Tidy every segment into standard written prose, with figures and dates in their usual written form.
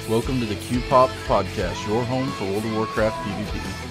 Welcome to the Q-Pop Podcast, your home for World of Warcraft PvP.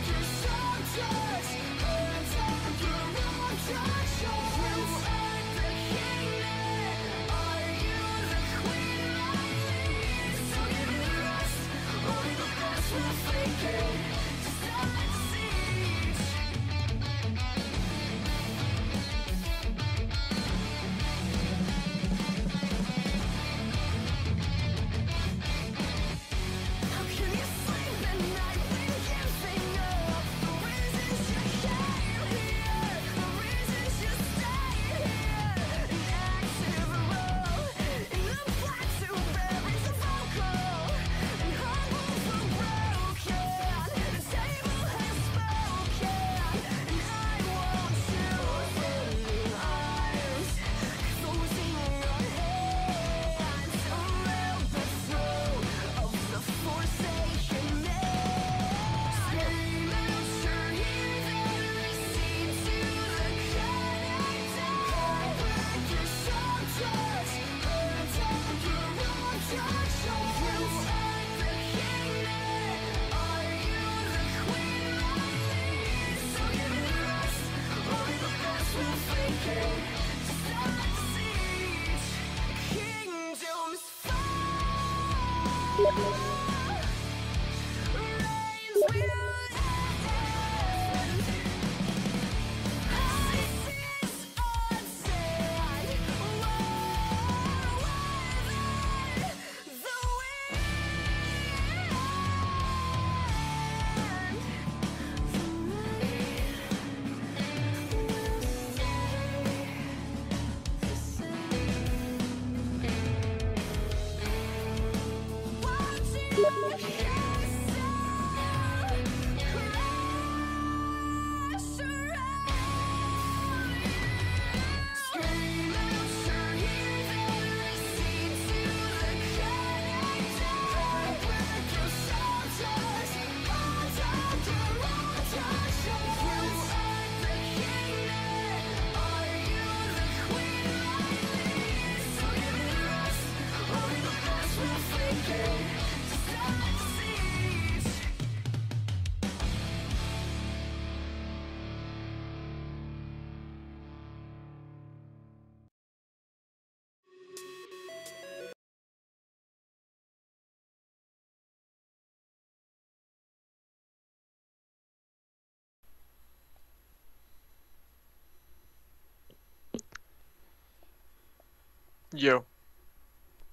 Yo.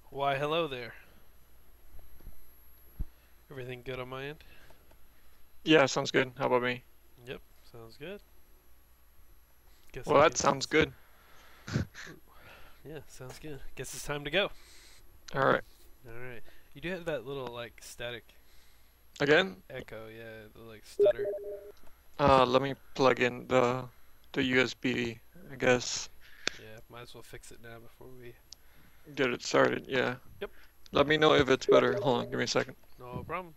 Why, hello there. Everything good on my end? Yeah, sounds good. How about me? Yep, sounds good. Guess Well, we that can- sounds good. Yeah, sounds good. Guess it's time to go. Alright. Alright. You do have that little, like, static Again? echo, yeah, the, like, stutter. Let me plug in the USB, I guess. Yeah, might as well fix it now before we... Get it started, yeah. Yep. Let me know if it's better. Hold on, give me a second. No problem.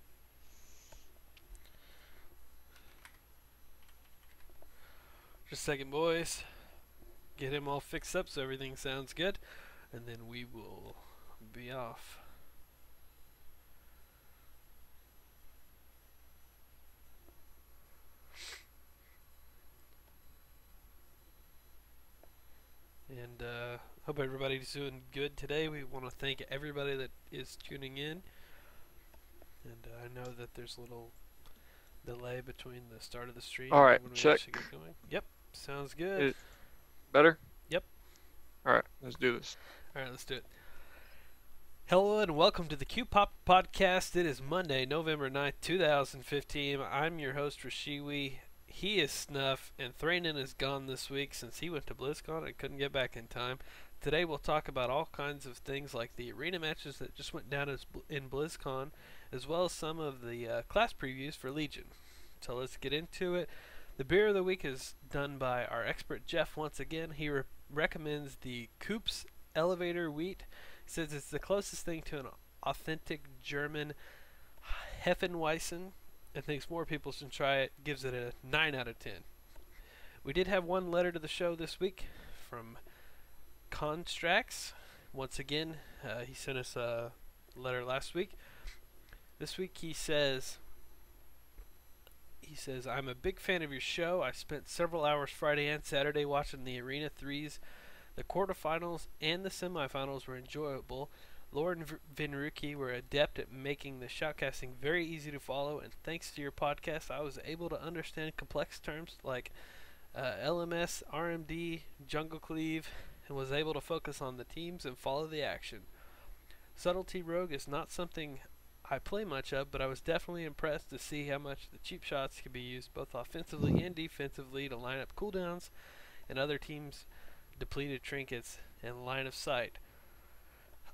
Just a second, boys. Get him all fixed up so everything sounds good. And then we will be off. And hope everybody's doing good today. We want to thank everybody that is tuning in. And I know that there's a little delay between the start of the stream Alright, and when we check. actually get going. Yep, sounds good. Better? Yep. Alright, let's do this. Alright, let's do it. Hello and welcome to the Q-Pop Podcast. It is Monday, November 9th, 2015. I'm your host, Rashiwi. He is Snuff, and Thranen is gone this week since he went to Blizzcon and couldn't get back in time. Today we'll talk about all kinds of things like the arena matches that just went down in BlizzCon, as well as some of the class previews for Legion. So let's get into it. The beer of the week is done by our expert Jeff once again. He recommends the Coops Elevator Wheat. He says it's the closest thing to an authentic German Hefeweizen and thinks more people should try it. Gives it a 9 out of 10. We did have one letter to the show this week from Constrax. Once again, he sent us a letter last week. This week he says, I'm a big fan of your show. I spent several hours Friday and Saturday watching the Arena 3s. The quarterfinals and the semifinals were enjoyable. Lauren Vinruki were adept at making the shoutcasting very easy to follow, and thanks to your podcast, I was able to understand complex terms like LMS, RMD, Jungle Cleave, and was able to focus on the teams and follow the action. Subtlety Rogue is not something I play much of, but I was definitely impressed to see how much the cheap shots can be used both offensively and defensively to line up cooldowns and other teams' depleted trinkets and line of sight.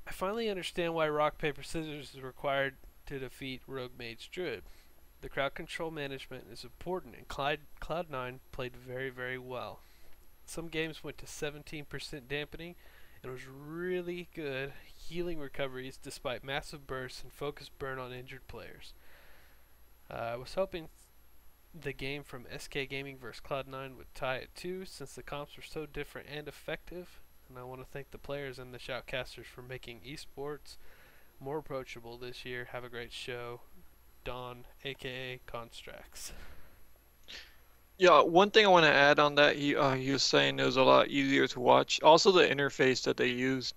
I finally understand why rock, paper, scissors is required to defeat Rogue Mage Druid. The crowd control management is important, and Cloud9 played very, very well. Some games went to 17% dampening, and it was really good healing recoveries despite massive bursts and focused burn on injured players. I was hoping the game from SK Gaming vs Cloud9 would tie it too, since the comps were so different and effective. And I want to thank the players and the shoutcasters for making esports more approachable this year. Have a great show. Don, aka Constrax. Yeah, one thing I want to add on that, he was saying it was a lot easier to watch. Also, the interface that they used.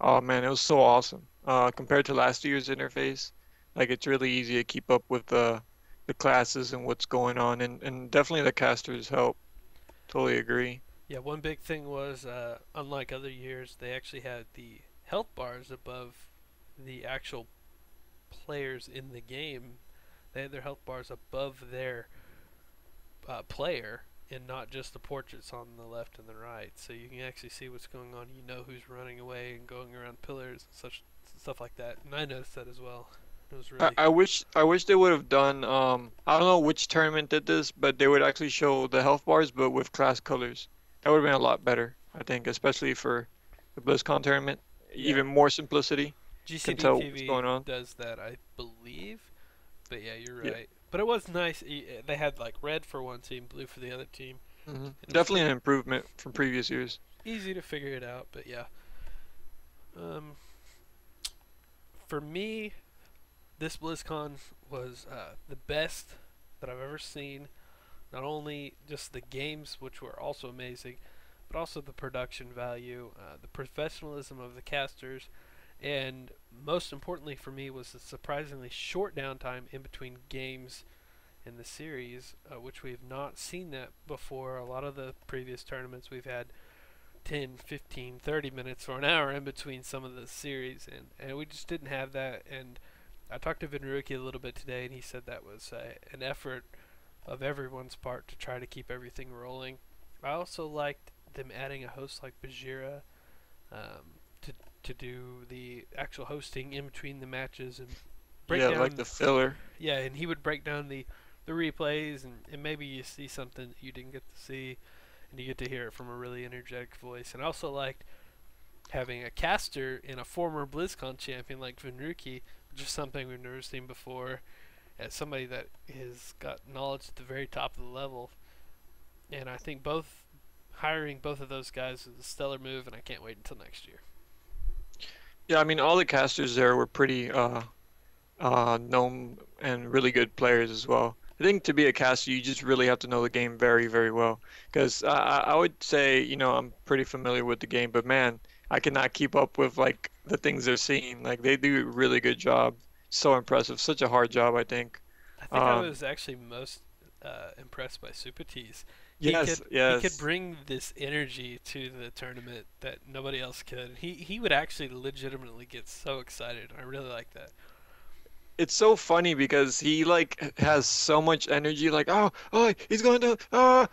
Oh man, it was so awesome. Compared to last year's interface, like it's really easy to keep up with the classes and what's going on, and definitely the casters help. Totally agree. Yeah, one big thing was, unlike other years, they actually had the health bars above the actual players in the game. They had their health bars above their player, and not just the portraits on the left and the right. So you can actually see what's going on. You know who's running away and going around pillars and such stuff like that. And I noticed that as well. It was really. I wish they would have done. I don't know which tournament did this, but they would actually show the health bars, but with class colors. That would have been a lot better, I think, especially for the BlizzCon tournament. Yeah. Even more simplicity. Can tell what's going on. GCD does that, I believe. But yeah, you're Yeah. right. But it was nice. They had like red for one team, blue for the other team. Definitely an improvement from previous years. Easy to figure it out, but yeah. For me, this BlizzCon was the best that I've ever seen. Not only just the games, which were also amazing, but also the production value, the professionalism of the casters, and most importantly for me was the surprisingly short downtime in between games in the series, which we have not seen that before. A lot of the previous tournaments we've had 10, 15, 30 minutes or an hour in between some of the series, and we just didn't have that. And I talked to Vinruki a little bit today, and he said that was an effort of everyone's part to try to keep everything rolling. I also liked them adding a host like Bajira to do the actual hosting in between the matches and break down. Like the filler. Yeah, and he would break down the replays, and maybe you see something that you didn't get to see, and you get to hear it from a really energetic voice. And I also liked having a caster and a former BlizzCon champion like Vinruki, which is something we've never seen before, as somebody that has got knowledge at the very top of the level. And I think hiring both of those guys is a stellar move, and I can't wait until next year. Yeah, I mean all the casters there were pretty known and really good players as well. I think to be a caster, you just really have to know the game very, very well. Because I would say, I'm pretty familiar with the game, but man, I cannot keep up with like the things they're seeing. Like they do a really good job. So impressive. Such a hard job, I think. I think I was actually most impressed by Super Tease. Yes. He could bring this energy to the tournament that nobody else could. He would actually legitimately get so excited. I really like that. It's so funny because he like has so much energy, like he's going to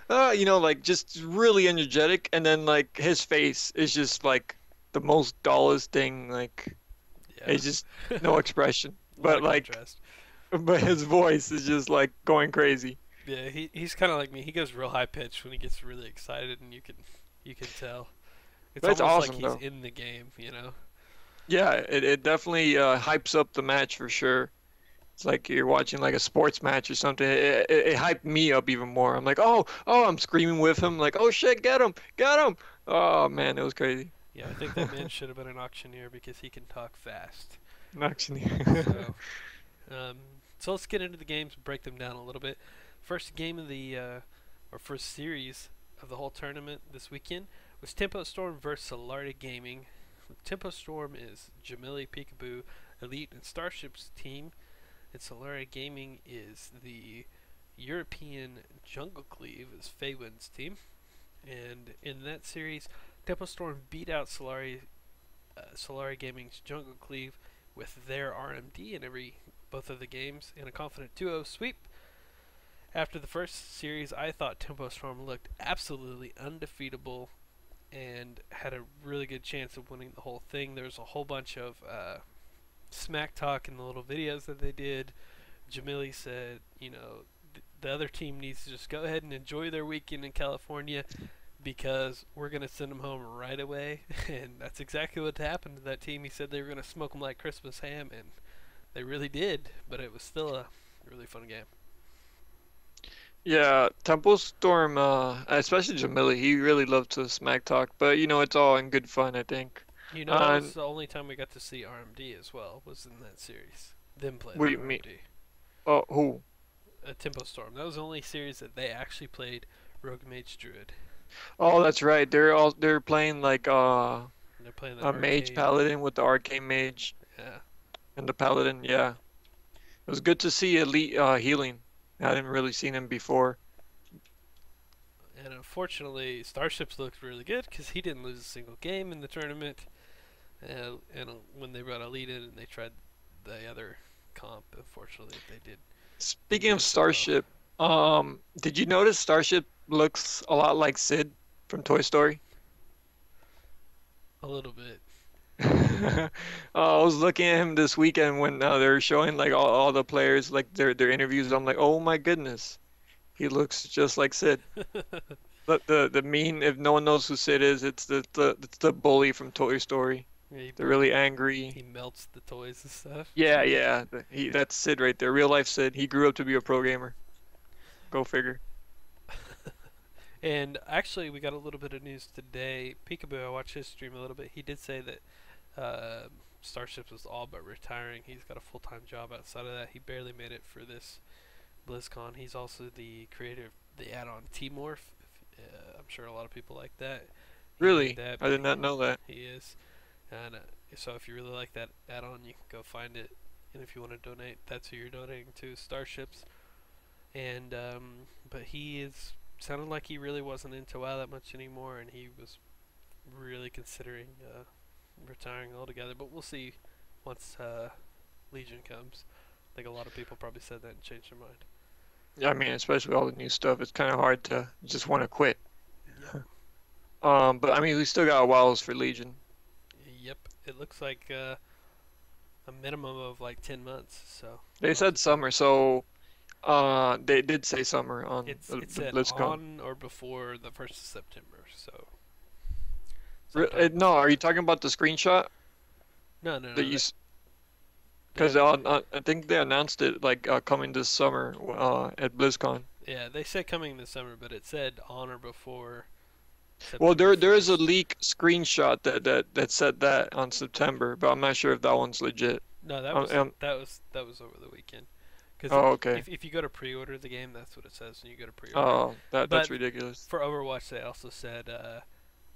like just really energetic, and then like his face is just like the most dullest thing, like it's just no expression, but like contrast. but his voice is just like going crazy. Yeah, he's kind of like me. He goes real high pitched when he gets really excited, and you can tell. It's That's almost awesome, like he's though. in the game, Yeah, it definitely hypes up the match for sure. It's like you're watching like a sports match or something. It hyped me up even more. I'm like, oh, I'm screaming with him, like, oh shit, get him! Oh man, it was crazy. Yeah, I think that man should have been an auctioneer because he can talk fast. Actually. So, So let's get into the games and break them down a little bit. First game of the or first series of the whole tournament this weekend was Tempo Storm versus Solarity Gaming. Tempo Storm is Jamili, Peekaboo, Elite, and Starships team, and Solarity Gaming is the European Jungle Cleave, is Feywin's team. And in that series, Tempo Storm beat out Solari Gaming's Jungle Cleave with their RMD in both of the games in a confident 2-0 sweep. After the first series, I thought Tempo Storm looked absolutely undefeatable and had a really good chance of winning the whole thing. There was a whole bunch of smack talk in the little videos that they did. Jamili said, the other team needs to just go ahead and enjoy their weekend in California because we're going to send them home right away. And that's exactly what happened to that team. He said they were going to smoke them like Christmas ham, and they really did, but it was still a really fun game. Yeah, Temple Storm, especially Jamili, he really loved to smack talk, but it's all in good fun, I think. That was the only time we got to see RMD as well, was in that series. Them playing What do you RMD. mean? Oh, who? Tempo Storm. That was the only series that they actually played Rogue Mage Druid. Oh, that's right. They're playing like They're playing the a mage paladin with the arcane mage. Yeah. And the paladin, yeah. It was good to see Elite healing. I hadn't really seen him before. And unfortunately, Starships looked really good because he didn't lose a single game in the tournament. And when they brought Elite in and they tried the other comp, unfortunately, they did. Speaking of Starship, did you notice Starship looks a lot like Sid from Toy Story? A little bit. I was looking at him this weekend when they're showing like all the players like their interviews. I'm like, oh my goodness, he looks just like Sid. But the mean, if no one knows who Sid is, it's the bully from Toy Story. Yeah, They're really angry. He melts the toys and stuff. Yeah. That's Sid right there. Real life Sid. He grew up to be a pro gamer. Go figure. And actually, we got a little bit of news today. Peekaboo, I watched his stream a little bit. He did say that Starships was all but retiring. He's got a full-time job outside of that. He barely made it for this BlizzCon. He's also the creator of the add-on T-Morph. I'm sure a lot of people like that. Really? I did not know that. He is. And so if you really like that add-on, you can go find it. And if you want to donate, that's who you're donating to, Starships. And but sounded like he really wasn't into WoW that much anymore, and he was really considering retiring altogether. But we'll see once Legion comes. I think a lot of people probably said that and changed their mind. Yeah, I mean, especially with all the new stuff, it's kind of hard to just want to quit. Yeah. But I mean, we still got whiles for Legion. Yep, it looks like a minimum of like 10 months. So They said summer, so they did say summer on it the said BlizzCon. on or before the 1st of September. So No, are you talking about the screenshot? No. Because I think they announced it like coming this summer at BlizzCon. Yeah, they said coming this summer, but it said on or before. Well, September there is a 1st. leak screenshot that said that on September, but I'm not sure if that one's legit. No, that was over the weekend. Oh, okay. If you go to pre-order the game, that's what it says when you go to pre-order. Oh, that's But ridiculous. For Overwatch, they also said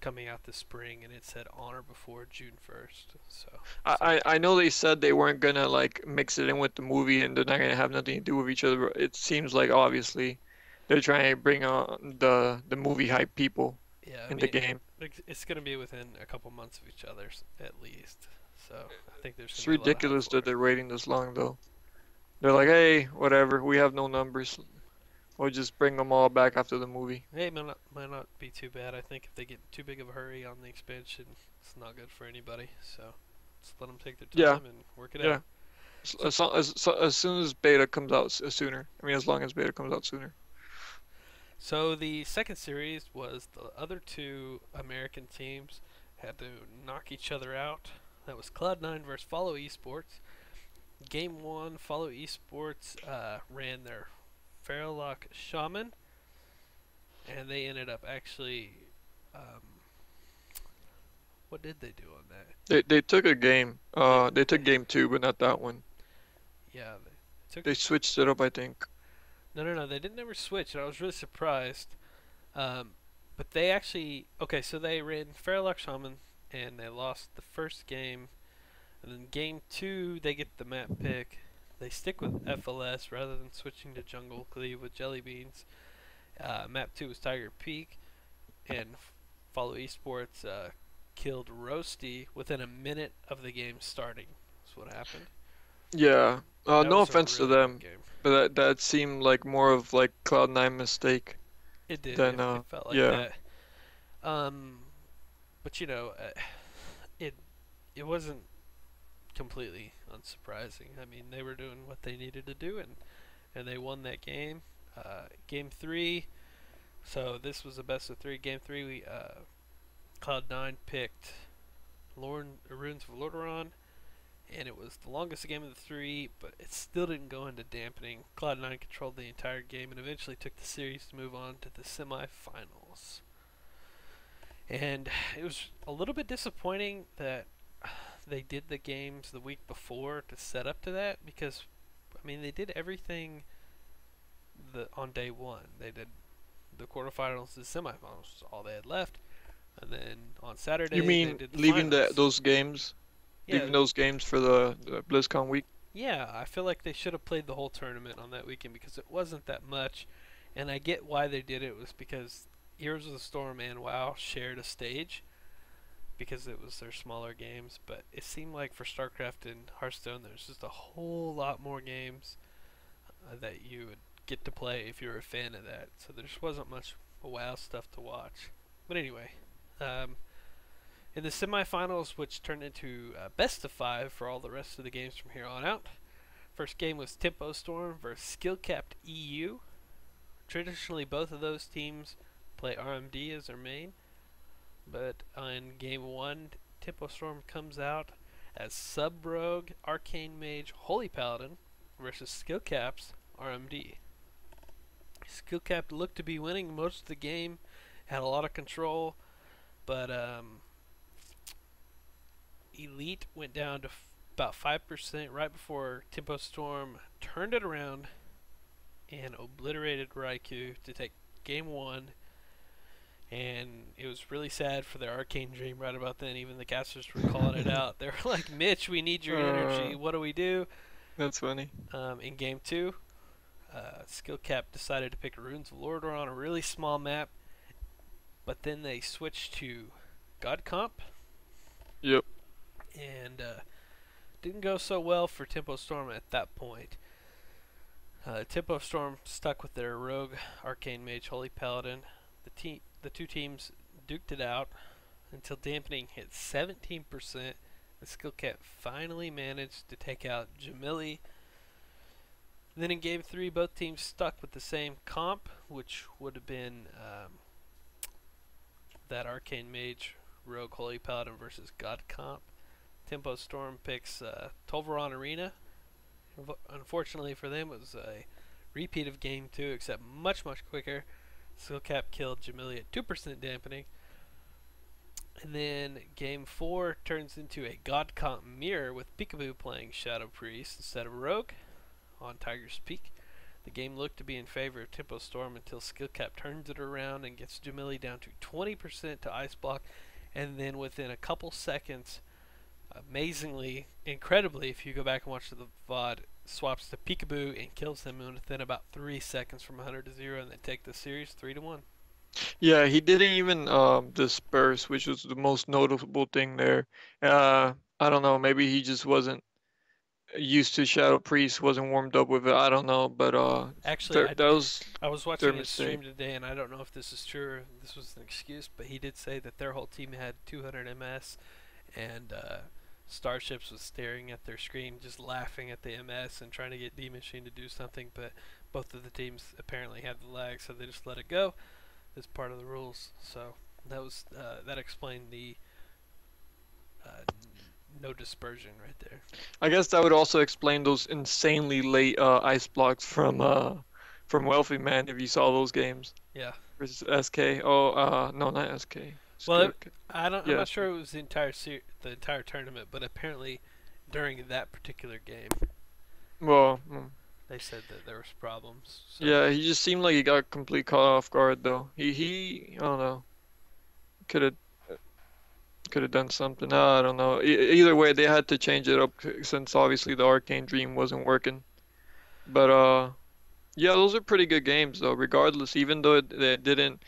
coming out this spring, and it said on or before June 1st. So I know they said they weren't gonna like mix it in with the movie and they're not gonna have nothing to do with each other. But it seems like obviously they're trying to bring on the movie hype people yeah, in the game. it's going to be within a couple months of each other at least. So I think there's. It's gonna be a lot of hype ridiculous for that it. they're waiting this long though. They're like, hey, whatever, we have no numbers. We'll just bring them all back after the movie. Hey, might not be too bad. I think if they get too big of a hurry on the expansion, it's not good for anybody. So just let them take their time and work it out. As soon as beta comes out sooner. I mean, as long as beta comes out sooner. So the second series was the other two American teams had to knock each other out. That was Cloud9 versus Follow Esports. Game 1, Follow Esports ran their Farrellock Shaman, and they ended up actually. What did they do on that? They took a game. They took game 2, but not that one. Yeah, They switched it up, I think. No. They didn't ever switch, and I was really surprised. Um, but they actually so they ran Faralock Shaman, and they lost the first game, and then game 2 they get the map pick. They stick with FLS rather than switching to Jungle Cleave with Jelly Beans. Map 2 was Tiger Peak, and Follow Esports killed Roasty within a minute of the game starting. That's what happened. Yeah. That No was a offense to really good them, game. but that seemed like more of like Cloud9 mistake It did. than It felt like yeah. that. But it it wasn't completely unsurprising. I mean, they were doing what they needed to do, and they won that game. Game 3. So this was a best of 3. Game 3, we Cloud9 picked Runes of Lordaeron, and it was the longest game of the 3, but it still didn't go into dampening. Cloud9 controlled the entire game and eventually took the series to move on to the semifinals. And it was a little bit disappointing that they did the games the week before to set up to that, because I mean they did everything on day 1. They did the quarterfinals, the semifinals, was all they had left, and then on Saturday You they mean did the leaving finals. those games? Yeah, Leaving those games for the BlizzCon week? yeah, I feel like they should have played the whole tournament on that weekend because it wasn't that much, and I get why they did it. It was because Heroes of the Storm and WoW shared a stage because it was their smaller games, but it seemed like for StarCraft and Hearthstone there's just a whole lot more games that you would get to play if you're a fan of that, so there just wasn't much WoW stuff to watch. But anyway, in the semifinals, which turned into best of 5 for all the rest of the games from here on out, first game was Tempo Storm versus Skill Capped EU. Traditionally, both of those teams play RMD as their main, but in game 1, Tempo Storm comes out as Sub Rogue, Arcane Mage, Holy Paladin versus Skill Cap's RMD. Skill Cap looked to be winning most of the game, had a lot of control, but Elite went down to about 5% right before Tempo Storm turned it around and obliterated Raikou to take game 1. And it was really sad for their Arcane Dream right about then. Even the casters were calling it out. They were like, Mitch, we need your energy. What do we do? That's funny. In game 2, Skill Cap decided to pick Runes of Lordaeron on a really small map, but then they switched to God Comp. Yep. And didn't go so well for Tempo Storm at that point. Tempo Storm stuck with their Rogue, Arcane Mage, Holy Paladin. The two teams duked it out until dampening hit 17%. The Skill Cap finally managed to take out Jamili. Then in game 3, both teams stuck with the same comp, which would have been that Arcane Mage, Rogue, Holy Paladin versus God comp. Tempo Storm picks Tolvaron Arena. Unfortunately for them, it was a repeat of game 2, except much quicker. Skill Cap killed Jamili at 2% dampening. And then game 4 turns into a God comp mirror with Peekaboo playing Shadow Priest instead of Rogue on Tiger's Peak. The game looked to be in favor of Tempo Storm until Skill Cap turns it around and gets Jamili down to 20% to Ice Block, and then within a couple seconds, amazingly, incredibly, if you go back and watch the VOD, swaps to Peekaboo and kills him within about 3 seconds from 100 to 0, and they take the series 3-1. Yeah, he didn't even disperse, which was the most notable thing there. I don't know, maybe he just wasn't used to Shadow Priest, wasn't warmed up with it. I don't know, but actually, that was I was their watching his mistake. stream today, and I don't know if this is true or if this was an excuse, but he did say that their whole team had 200 MS, and Starships was staring at their screen, just laughing at the MS and trying to get D Machine to do something, but both of the teams apparently had the lag, so they just let it go. It's part of the rules. So that was that explained the no dispersion right there. I guess that would also explain those insanely late ice blocks from Wealthy Man if you saw those games. Yeah. Versus SK. Oh, no, not SK. Well, I'm Yeah. not sure it was the entire tournament, but apparently during that particular game. Well, They said that there was problems. So Yeah, he just seemed like he got complete caught off guard though. I don't know, could have could have done something. I don't know. Either way, they had to change it up since obviously the Arcane Dream wasn't working. But yeah, those are pretty good games though. Regardless, even though they didn't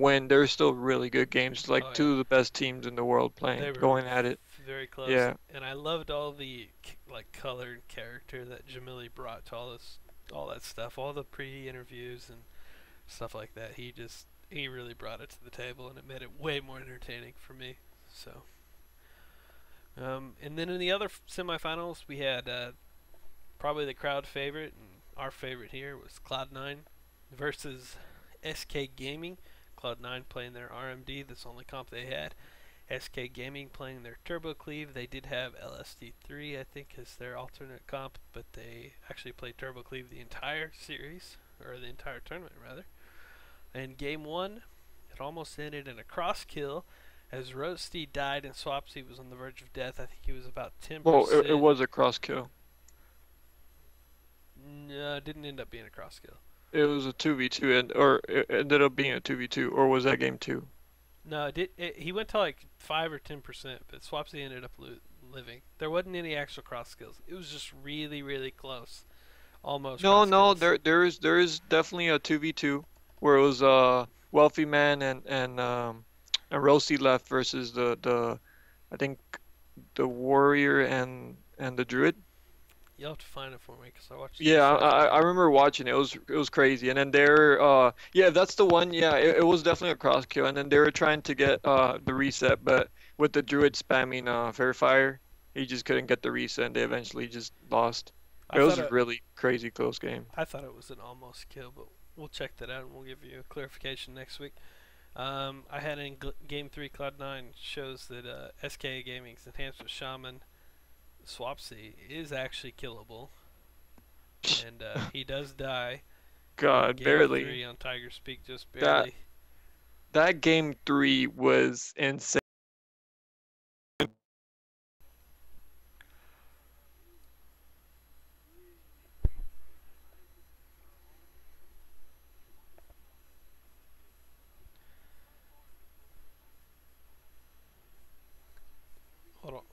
win, they're still really good games. Like oh yeah, two of the best teams in the world they playing, were going at it. very close, Yeah. and I loved all the like colored character that Jamili brought to all that stuff, all the pre-interviews and stuff like that. He really brought it to the table, and it made it way more entertaining for me. So, and then in the other semifinals, we had probably the crowd favorite, and our favorite here was Cloud9 versus SK Gaming. Cloud9 playing their RMD, that's the only comp they had. SK Gaming playing their Turbo Cleave. They did have LSD3, I think, as their alternate comp, but they actually played Turbo Cleave the entire series, or the entire tournament, rather. In game one, it almost ended in a cross kill as Roasty died and Swapsy was on the verge of death. I think he was about 10%. Well, it was a cross kill. No, it didn't end up being a cross kill. It was a 2v2 or it ended up being a 2v2, or was that game 2? No, he went to like 5 or 10%, but Swapsy ended up living. There wasn't any actual cross kills. It was just really, really close. Almost No, cross no, kills. there is definitely a 2v2 where it was Wealthy Man and Rosie left versus the I think the Warrior and the Druid. You'll have to find it for me because I watched Yeah, this I afternoon. remember watching it. It was crazy. And then they're yeah, that's the one. Yeah, it was definitely a cross kill. And then they were trying to get the reset, but with the Druid spamming Fair Fire, he just couldn't get the reset, and they eventually just lost. I It was thought a really crazy close game. it was an almost kill, but we'll check that out and we'll give you a clarification next week. I had in Game 3 Cloud9 shows that SK Gaming's Enhanced with Shaman Swapsy is actually killable. And he does die in God, Game barely. 3 on Tiger's Peak, just That barely. that game 3 was insane.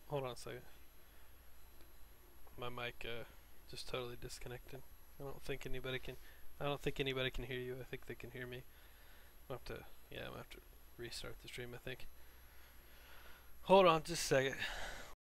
Hold on a second. My mic just totally disconnected. I don't think anybody can hear you. I think they can hear me. I'm gonna have to restart the stream, I think. Hold on just a second.